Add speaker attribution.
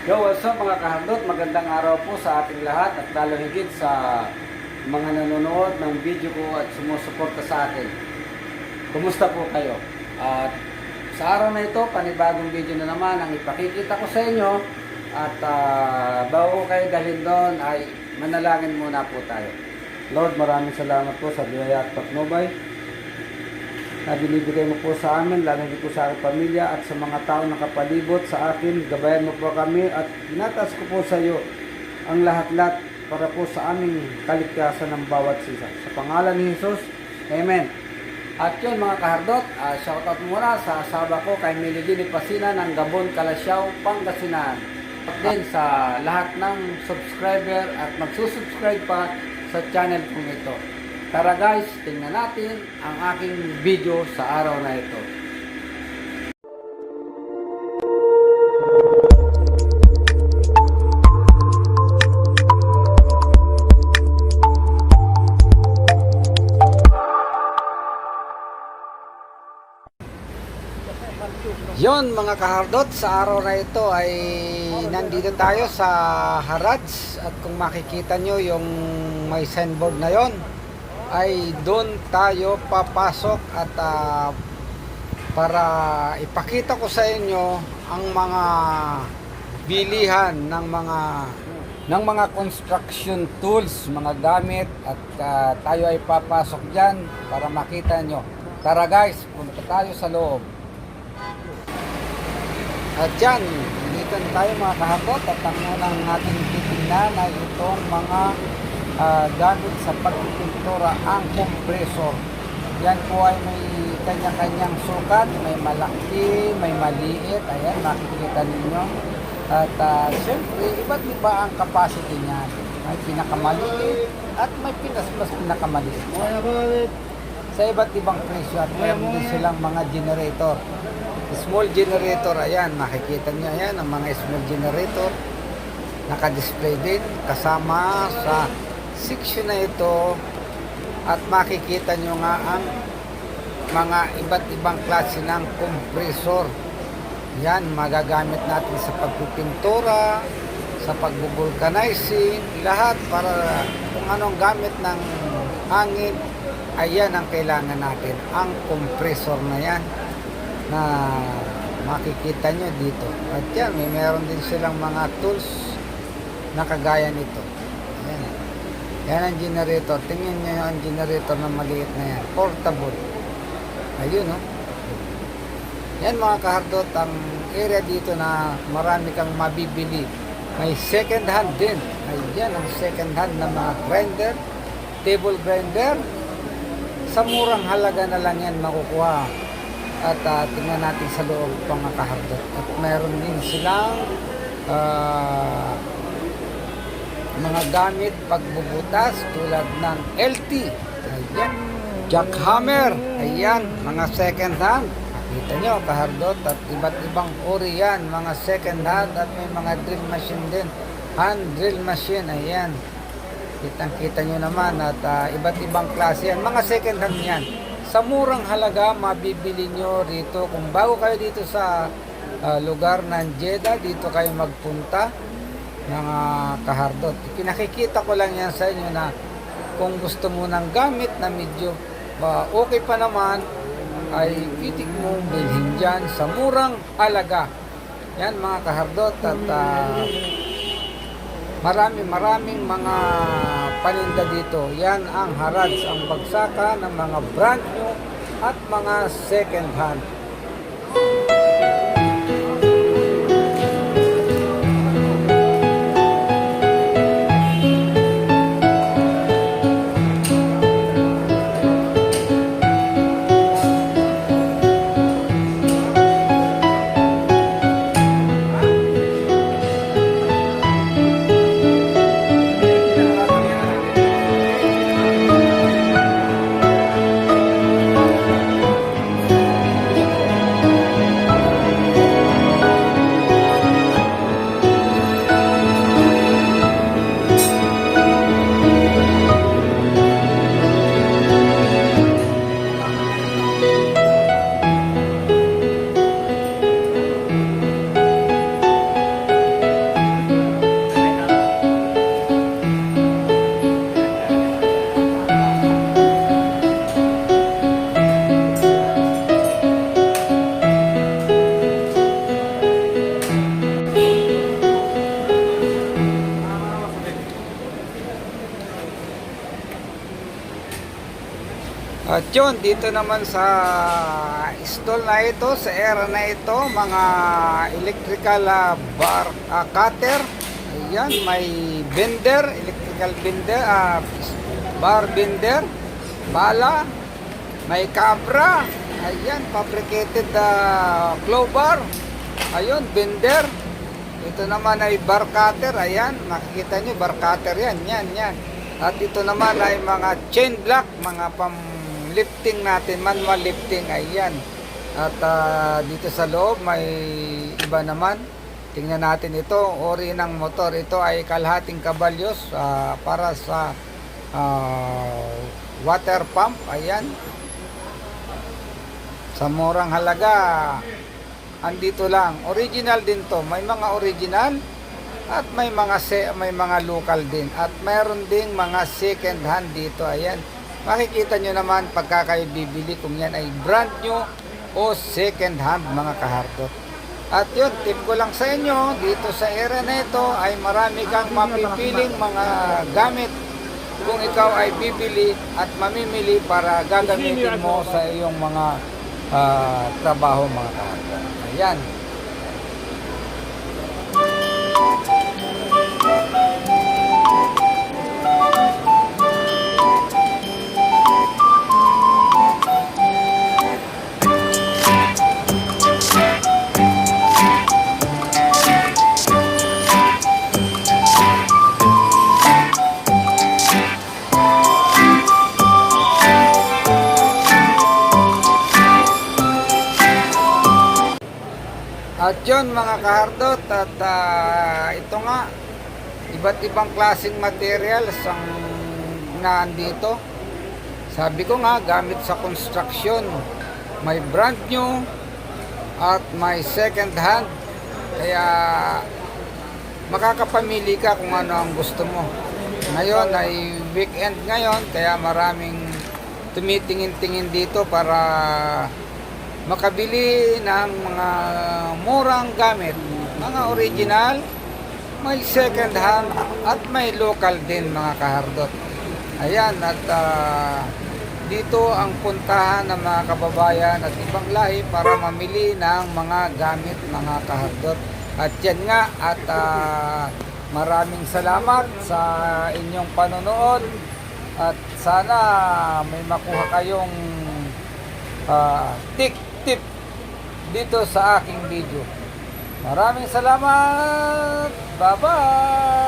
Speaker 1: Yo, what's up mga kahardot? Magandang araw po sa ating lahat at lalo higit sa mga nanonood ng video ko at sumusuporta sa akin. Kumusta po kayo? At sa araw na ito, panibagong video na naman ang ipakikita ko sa inyo. At bago kayo dalhin doon ay manalangin muna po tayo. Lord, maraming salamat po sa biyaya at patnubay na binibigay mo po sa amin, lalo din po sa aking pamilya at sa mga tao na kapalibot sa akin. Gabayan mo po kami at tinataas ko po sa iyo ang lahat-lahat para po sa aming kaligtasan ng bawat isa. Sa pangalan ni Jesus, Amen. At yun mga kahardot, shoutout muna sa asawa ko kay Melody Pasina ng Gabon, Calasiao, Pangasinan. At din sa lahat ng subscriber at magsusubscribe pa sa channel kong ito. Tara guys, tingnan natin ang aking video sa araw na ito. Yon mga kahardot, sa araw na ito ay nandito tayo sa Harads at kung makikita nyo yung may signboard na yon ay doon tayo papasok at para ipakita ko sa inyo ang mga bilihan ng mga construction tools, mga gamit at tayo ay papasok diyan para makita nyo. Tara guys, punta tayo sa loob. At yan, dito tayo mga kahapot at ang unang natin titingnan ay itong mga gamit sa pagpipintura, ang compressor. Yan po ay may kanya-kanyang sukat, may malaki, may maliit. Ayan, makikita ninyo. At siyempre, iba't iba ang capacity niya. May pinakamaliit at may mas pinakamaliit. Sa iba't ibang presyo at meron din silang mga generator. Small generator, ayan, makikita niyo ayan, ang mga small generator. Naka-display din kasama sa section na ito at makikita nyo nga ang mga iba't ibang klase ng compressor. Yan, magagamit natin sa pagpipintura, sa pagbubulkanizing, lahat para kung anong gamit ng hangin, ayan ang kailangan natin, ang compressor na yan na makikita nyo dito. At yan, meron din silang mga tools na kagaya nito. Ayan. Yan ang generator. Tingnan nyo ang generator na maliit na yan. Portable. Ayun, no? Yan mga kahardot, ang area dito na marami kang mabibili. May second hand din. Ayan, ang second hand na mga grinder, table grinder. Sa murang halaga na lang yan makukuha. At tingnan natin sa loob mga kahardot. At meron din silang mga gamit pagbubutas tulad ng LT, ayan, jackhammer, ayan, mga second hand. Kita nyo kahardot at iba't ibang uri yan, mga second hand at may mga drill machine din, hand drill machine, ayan, kita nyo naman at iba't ibang klase yan, mga second hand yan. Sa murang halaga mabibili nyo rito. Kung bago kayo dito sa lugar ng Jeddah, dito kayo magpunta mga kahardot. Pinakikita ko lang yan sa inyo na kung gusto mo ng gamit na medyo okay pa naman, ay pitik mo bilhin dyan sa murang halaga. Yan mga kahardot at maraming mga paninda dito. Yan ang Harads, ang bagsaka ng mga brand new at mga second hand. At yun, dito naman sa stall na ito, sa era na ito, mga electrical cutter. Ayan, may bender, electrical bender, bar bender, bala, may cabra. Ayan, fabricated claw bar. Ayun, bender. Ito naman ay bar cutter. Ayan, makikita nyo, bar cutter yan. Yan. At ito naman ay mga chain block, mga lifting natin, manual lifting, ayan. At dito sa loob may iba naman. Tingnan natin ito, ori ng motor. Ito ay kalahating kabalyos para sa water pump, ayan. Sa murang halaga, andito lang. Original din to. May mga original at may mga local din. At mayroon ding mga second hand dito, ayan. Makikita nyo naman pagka kayo bibili kung yan ay brand new o second hand, mga kahardot. At yun, tip ko lang sa inyo, dito sa area na ito ay marami kang mapipiling mga gamit kung ikaw ay bibili at mamimili para gagamitin mo sa iyong mga trabaho, mga kahardot. Ayan. At yun, mga kahardot, at ito nga, iba't ibang klaseng materials ang naandito. Sabi ko nga, gamit sa construction, may brand new at may second hand. Kaya makakapamili ka kung ano ang gusto mo. Ngayon ay weekend ngayon, kaya maraming tumitingin-tingin dito para makabili ng mga murang gamit, mga original, may second hand at may local din, mga kahardot. Ayan, at dito ang puntahan ng mga kababayan at ibang lahi para mamili ng mga gamit, mga kahardot. At yan nga, at maraming salamat sa inyong panonood at sana may makuha kayong tip dito sa aking video. Maraming salamat. Bye-bye.